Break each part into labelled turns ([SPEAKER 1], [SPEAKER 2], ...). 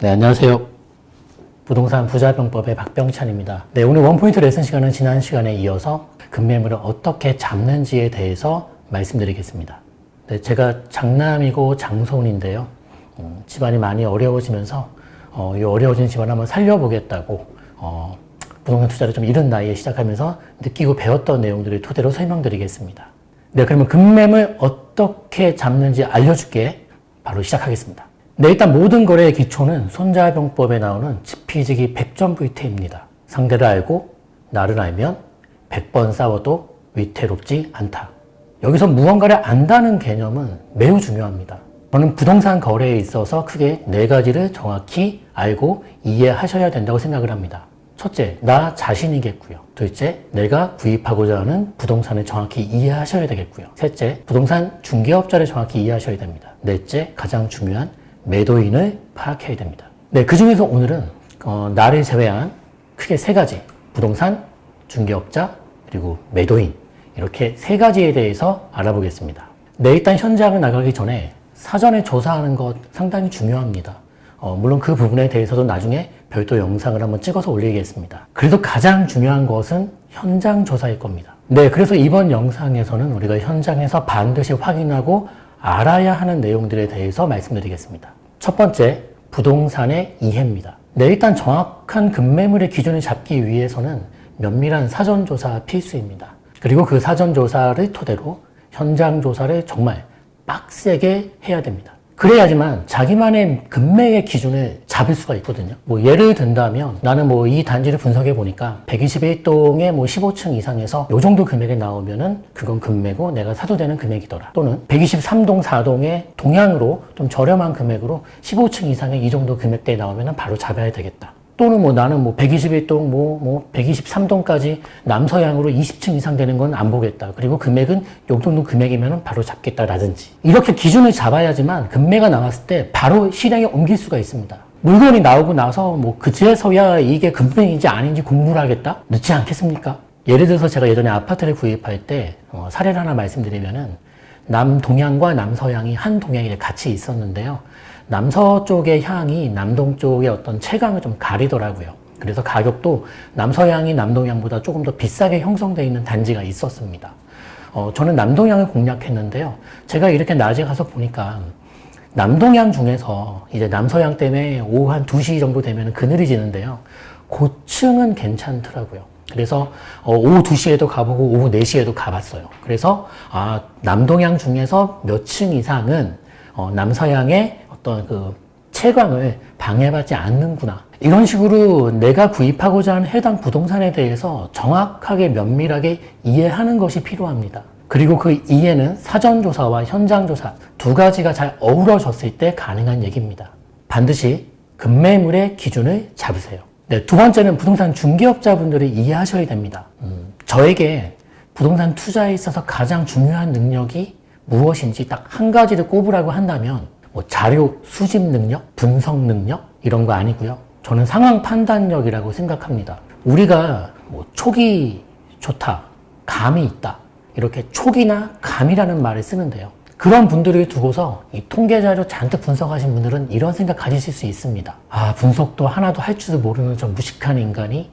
[SPEAKER 1] 네, 안녕하세요. 부동산 부자병법의 박병찬입니다. 네, 오늘 원포인트 레슨 시간은 지난 시간에 이어서 급매물을 어떻게 잡는지에 대해서 말씀드리겠습니다. 네, 제가 장남이고 장손인데요. 집안이 많이 어려워지면서 이 어려워진 집안을 한번 살려보겠다고 부동산 투자를 좀 이른 나이에 시작하면서 느끼고 배웠던 내용들을 토대로 설명드리겠습니다. 네, 그러면 급매물 어떻게 잡는지 알려줄게 바로 시작하겠습니다. 네, 일단 모든 거래의 기초는 손자병법에 나오는 지피지기 100점 불태입니다. 상대를 알고 나를 알면 100번 싸워도 위태롭지 않다. 여기서 무언가를 안다는 개념은 매우 중요합니다. 저는 부동산 거래에 있어서 크게 4가지를 정확히 알고 이해하셔야 된다고 생각을 합니다. 첫째, 나 자신이겠고요. 둘째, 내가 구입하고자 하는 부동산을 정확히 이해하셔야 되겠고요. 셋째, 부동산 중개업자를 정확히 이해하셔야 됩니다. 넷째, 가장 중요한 매도인을 파악해야 됩니다. 네, 그 중에서 오늘은 나를 제외한 크게 3가지, 부동산, 중개업자, 그리고 매도인, 이렇게 3가지에 대해서 알아보겠습니다. 네, 일단 현장을 나가기 전에 사전에 조사하는 것 상당히 중요합니다. 물론 그 부분에 대해서도 나중에 별도 영상을 한번 찍어서 올리겠습니다. 그래도 가장 중요한 것은 현장 조사일 겁니다. 네, 그래서 이번 영상에서는 우리가 현장에서 반드시 확인하고 알아야 하는 내용들에 대해서 말씀드리겠습니다. 첫 번째, 부동산의 이해입니다. 네, 일단 정확한 급매물의 기준을 잡기 위해서는 면밀한 사전조사가 필수입니다. 그리고 그 사전조사를 토대로 현장조사를 정말 빡세게 해야 됩니다. 그래야지만 자기만의 급매의 기준을 잡을 수가 있거든요. 예를 든다면 나는 이 단지를 분석해 보니까 121동에 15층 이상에서 요 정도 금액이 나오면은 그건 급매고 내가 사도 되는 금액이더라. 또는 123동 4동에 동향으로 좀 저렴한 금액으로 15층 이상의 이 정도 금액대에 나오면은 바로 잡아야 되겠다. 또는 나는 121동, 123동까지 남서향으로 20층 이상 되는 건 안 보겠다. 그리고 금액은 요 정도 금액이면 바로 잡겠다라든지. 이렇게 기준을 잡아야지만 급매가 나왔을 때 바로 실행에 옮길 수가 있습니다. 물건이 나오고 나서 그제서야 이게 급매인지 아닌지 공부를 하겠다? 늦지 않겠습니까? 예를 들어서 제가 예전에 아파트를 구입할 때 사례를 하나 말씀드리면은 남동향과 남서향이 한 동향이 같이 있었는데요. 남서쪽의 향이 남동쪽의 어떤 채광을 좀 가리더라고요. 그래서 가격도 남서향이 남동향보다 조금 더 비싸게 형성되어 있는 단지가 있었습니다. 저는 남동향을 공략했는데요. 제가 이렇게 낮에 가서 보니까 남동향 중에서 이제 남서향 때문에 오후 한 2시 정도 되면 그늘이 지는데요. 고층은 괜찮더라고요. 그래서 오후 2시에도 가보고 오후 4시에도 가봤어요. 그래서 남동향 중에서 몇 층 이상은 남서향의 어떤 그 채광을 방해받지 않는구나. 이런 식으로 내가 구입하고자 하는 해당 부동산에 대해서 정확하게 면밀하게 이해하는 것이 필요합니다. 그리고 그 이해는 사전조사와 현장조사 2가지가 잘 어우러졌을 때 가능한 얘기입니다. 반드시 급매물의 기준을 잡으세요. 네, 2번째는 부동산 중개업자분들이 이해하셔야 됩니다. 저에게 부동산 투자에 있어서 가장 중요한 능력이 무엇인지 딱 한 가지를 꼽으라고 한다면 자료 수집 능력, 분석 능력 이런 거 아니고요. 저는 상황 판단력이라고 생각합니다. 우리가 촉이 좋다, 감이 있다 이렇게 촉이나 감이라는 말을 쓰는데요. 그런 분들을 두고서 이 통계 자료 잔뜩 분석하신 분들은 이런 생각 가지실 수 있습니다. 분석도 하나도 할 줄도 모르는 저 무식한 인간이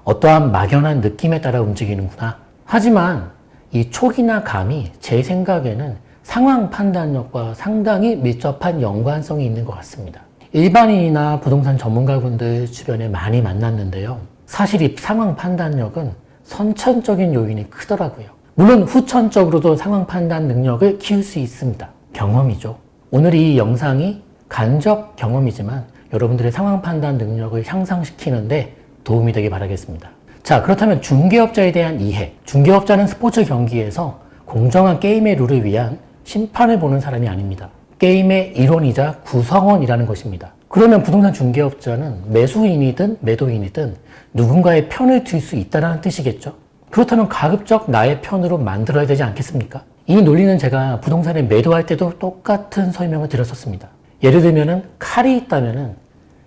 [SPEAKER 1] 어떠한 막연한 느낌에 따라 움직이는구나. 하지만 이 촉이나 감이 제 생각에는 상황 판단력과 상당히 밀접한 연관성이 있는 것 같습니다. 일반인이나 부동산 전문가분들 주변에 많이 만났는데요. 사실 이 상황 판단력은 선천적인 요인이 크더라고요. 물론 후천적으로도 상황 판단 능력을 키울 수 있습니다. 경험이죠. 오늘 이 영상이 간접 경험이지만 여러분들의 상황 판단 능력을 향상시키는데 도움이 되길 바라겠습니다. 자, 그렇다면 중개업자에 대한 이해. 중개업자는 스포츠 경기에서 공정한 게임의 룰을 위한 심판을 보는 사람이 아닙니다. 게임의 일원이자 구성원이라는 것입니다. 그러면 부동산 중개업자는 매수인이든 매도인이든 누군가의 편을 들 수 있다는 뜻이겠죠. 그렇다면 가급적 나의 편으로 만들어야 되지 않겠습니까? 이 논리는 제가 부동산에 매도할 때도 똑같은 설명을 드렸었습니다. 예를 들면은 칼이 있다면은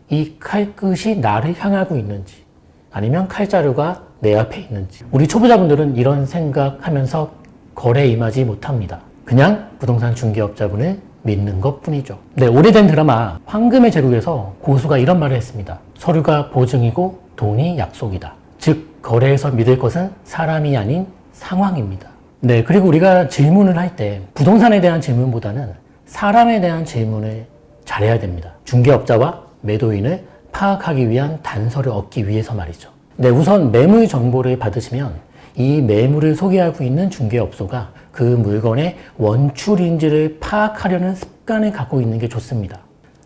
[SPEAKER 1] 이 칼끝이 나를 향하고 있는지 아니면 칼자루가 내 앞에 있는지. 우리 초보자분들은 이런 생각하면서 거래에 임하지 못합니다. 그냥 부동산 중개업자분을 믿는 것뿐이죠. 네, 오래된 드라마 황금의 제국에서 고수가 이런 말을 했습니다. 서류가 보증이고 돈이 약속이다. 즉 거래에서 믿을 것은 사람이 아닌 상황입니다. 네, 그리고 우리가 질문을 할 때 부동산에 대한 질문보다는 사람에 대한 질문을 잘해야 됩니다. 중개업자와 매도인을 파악하기 위한 단서를 얻기 위해서 말이죠. 네, 우선 매물 정보를 받으시면 이 매물을 소개하고 있는 중개업소가 그 물건의 원출인지를 파악하려는 습관을 갖고 있는 게 좋습니다.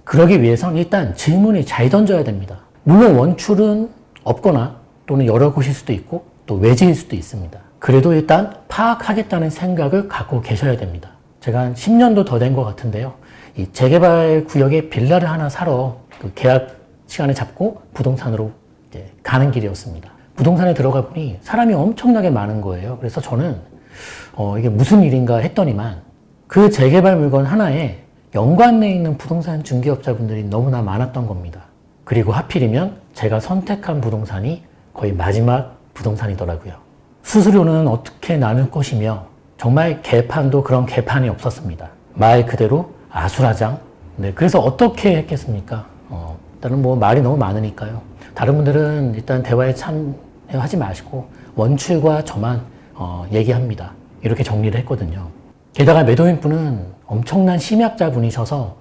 [SPEAKER 1] 그러기 위해선 일단 질문을 잘 던져야 됩니다. 물론 원출은 없거나 또는 여러 곳일 수도 있고 또 외지일 수도 있습니다. 그래도 일단 파악하겠다는 생각을 갖고 계셔야 됩니다. 제가 한 10년도 더 된 것 같은데요. 이 재개발 구역에 빌라를 하나 사러 그 계약 시간을 잡고 부동산으로 이제 가는 길이었습니다. 부동산에 들어가 보니 사람이 엄청나게 많은 거예요. 그래서 저는 이게 무슨 일인가 했더니만 그 재개발 물건 하나에 연관돼 있는 부동산 중개업자분들이 너무나 많았던 겁니다. 그리고 하필이면 제가 선택한 부동산이 거의 마지막 부동산이더라고요. 수수료는 어떻게 나눌 것이며 정말 개판도 그런 개판이 없었습니다. 말 그대로 아수라장. 네, 그래서 어떻게 했겠습니까? 일단은 뭐 말이 너무 많으니까요. 다른 분들은 일단 대화에 참여하지 마시고 원출과 저만 얘기합니다. 이렇게 정리를 했거든요. 게다가 매도인분은 엄청난 심리학자분이셔서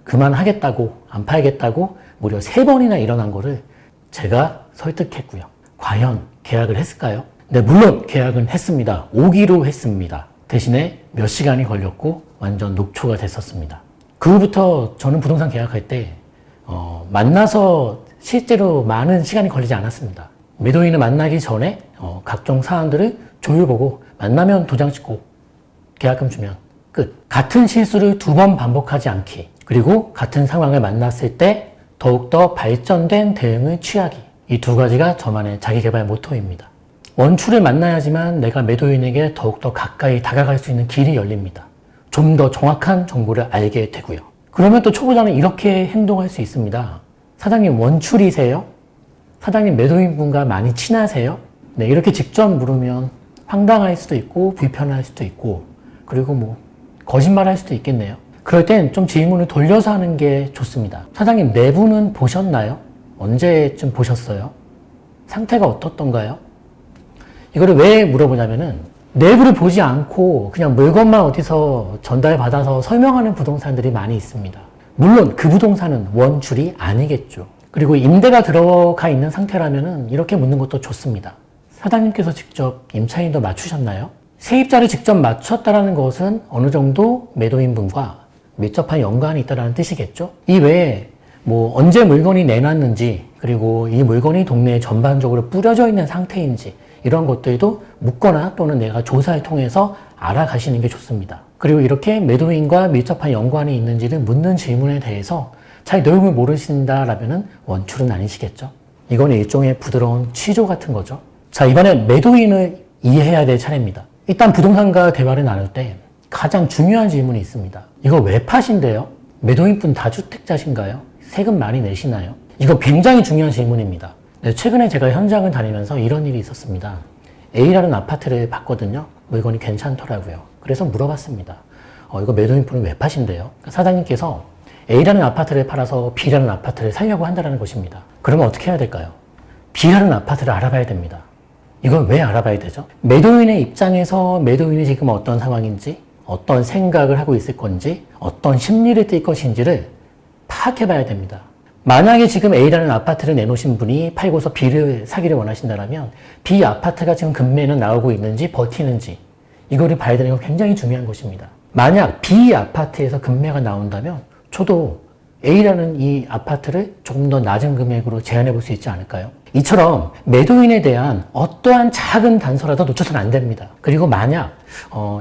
[SPEAKER 1] 그만하겠다고 안 팔겠다고 무려 3번이나 일어난 거를 제가 설득했고요. 과연 계약을 했을까요? 네, 물론 계약은 했습니다. 오기로 했습니다. 대신에 몇 시간이 걸렸고 완전 녹초가 됐었습니다. 그 후부터 저는 부동산 계약할 때 만나서 실제로 많은 시간이 걸리지 않았습니다. 매도인을 만나기 전에 각종 사안들을 조율보고 만나면 도장 찍고 계약금 주면 끝. 같은 실수를 2번 반복하지 않기. 그리고 같은 상황을 만났을 때 더욱더 발전된 대응을 취하기. 이 2가지가 저만의 자기개발 모토입니다. 원출을 만나야지만 내가 매도인에게 더욱더 가까이 다가갈 수 있는 길이 열립니다. 좀 더 정확한 정보를 알게 되고요. 그러면 또 초보자는 이렇게 행동할 수 있습니다. 사장님 원출이세요? 사장님 매도인분과 많이 친하세요? 네, 이렇게 직접 물으면 황당할 수도 있고 불편할 수도 있고 그리고 뭐 거짓말할 수도 있겠네요. 그럴 땐 좀 질문을 돌려서 하는 게 좋습니다. 사장님 내부는 보셨나요? 언제쯤 보셨어요? 상태가 어떻던가요? 이거를 왜 물어보냐면은 내부를 보지 않고 그냥 물건만 어디서 전달받아서 설명하는 부동산들이 많이 있습니다. 물론 그 부동산은 원출이 아니겠죠. 그리고 임대가 들어가 있는 상태라면은 이렇게 묻는 것도 좋습니다. 사장님께서 직접 임차인도 맞추셨나요? 세입자를 직접 맞췄다는 것은 어느 정도 매도인분과 밀접한 연관이 있다는 뜻이겠죠. 이 외에 뭐 언제 물건이 내놨는지 그리고 이 물건이 동네에 전반적으로 뿌려져 있는 상태인지 이런 것들도 묻거나 또는 내가 조사를 통해서 알아가시는 게 좋습니다. 그리고 이렇게 매도인과 밀접한 연관이 있는지를 묻는 질문에 대해서 잘 내용을 모르신다라면 원출은 아니시겠죠. 이건 일종의 부드러운 취조 같은 거죠. 자, 이번에 매도인을 이해해야 될 차례입니다. 일단 부동산과 대화를 나눌 때 가장 중요한 질문이 있습니다. 이거 왜 파신대요? 매도인분 다주택자신가요? 세금 많이 내시나요? 이거 굉장히 중요한 질문입니다. 네, 최근에 제가 현장을 다니면서 이런 일이 있었습니다. A라는 아파트를 봤거든요. 물건이 괜찮더라고요. 그래서 물어봤습니다. 이거 매도인분은 왜 파신대요? 사장님께서 A라는 아파트를 팔아서 B라는 아파트를 살려고 한다는 것입니다. 그러면 어떻게 해야 될까요? B라는 아파트를 알아봐야 됩니다. 이걸 왜 알아봐야 되죠? 매도인의 입장에서 매도인이 지금 어떤 상황인지, 어떤 생각을 하고 있을 건지, 어떤 심리를 띌 것인지를 파악해 봐야 됩니다. 만약에 지금 A라는 아파트를 내놓으신 분이 팔고서 B를 사기를 원하신다면 B 아파트가 지금 금매는 나오고 있는지 버티는지 이거를 봐야 되는 건 굉장히 중요한 것입니다. 만약 B 아파트에서 금매가 나온다면 저도 A라는 이 아파트를 조금 더 낮은 금액으로 제안해 볼 수 있지 않을까요? 이처럼 매도인에 대한 어떠한 작은 단서라도 놓쳐서는 안 됩니다. 그리고 만약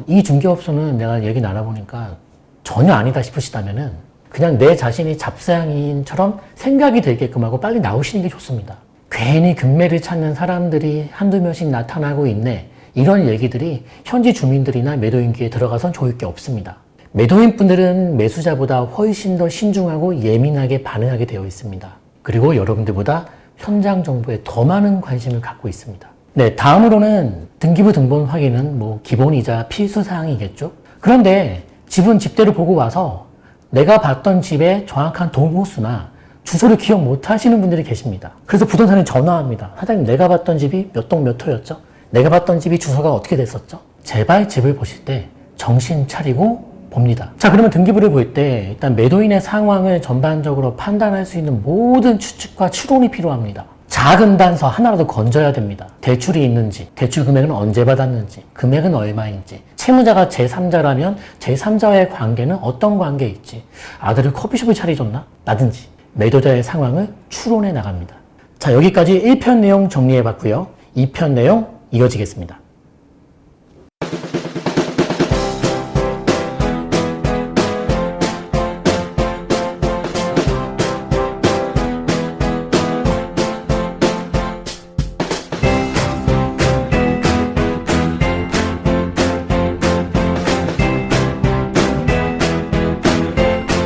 [SPEAKER 1] 이 중개업소는 내가 얘기 나눠보니까 전혀 아니다 싶으시다면은 그냥 내 자신이 잡상인처럼 생각이 들게끔 하고 빨리 나오시는 게 좋습니다. 괜히 금매를 찾는 사람들이 한두 명씩 나타나고 있네. 이런 얘기들이 현지 주민들이나 매도인 귀에 들어가선 좋을 게 없습니다. 매도인분들은 매수자보다 훨씬 더 신중하고 예민하게 반응하게 되어 있습니다. 그리고 여러분들보다 현장 정보에 더 많은 관심을 갖고 있습니다. 네, 다음으로는 등기부 등본 확인은 뭐 기본이자 필수 사항이겠죠. 그런데 집은 집대로 보고 와서 내가 봤던 집의 정확한 동호수나 주소를 기억 못 하시는 분들이 계십니다. 그래서 부동산에 전화합니다. 사장님, 내가 봤던 집이 몇 동 몇 호였죠? 내가 봤던 집이 주소가 어떻게 됐었죠? 제발 집을 보실 때 정신 차리고 봅니다. 자, 그러면 등기부를 볼 때 일단 매도인의 상황을 전반적으로 판단할 수 있는 모든 추측과 추론이 필요합니다. 작은 단서 하나라도 건져야 됩니다. 대출이 있는지, 대출 금액은 언제 받았는지, 금액은 얼마인지, 채무자가 제3자라면 제3자와의 관계는 어떤 관계일지, 아들을 커피숍을 차려줬나? 라든지 매도자의 상황을 추론해 나갑니다. 자, 여기까지 1편 내용 정리해 봤고요. 2편 내용 이어지겠습니다.